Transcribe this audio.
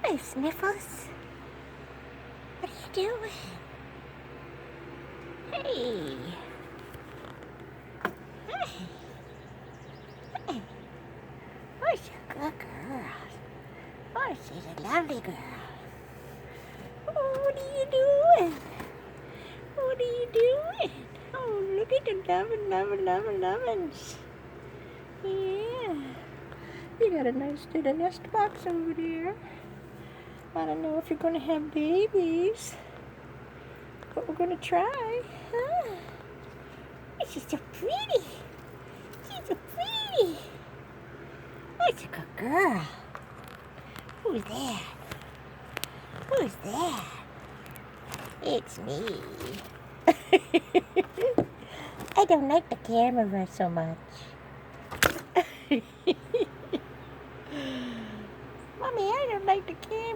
Hello, Sniffles. What are you doing? Hey. Hey. Hey. Oh, she's a good girl. Oh, she's a lovely girl. Oh, what are you doing? What are you doing? Oh, look at the lovins. Yeah. You got a nice little nest box over there. I don't know if you're going to have babies, but we're going to try. Huh? She's so pretty. She's so pretty. That's a good girl. Who's that? Who's that? It's me. I don't like the camera so much. Mommy, I don't like the camera.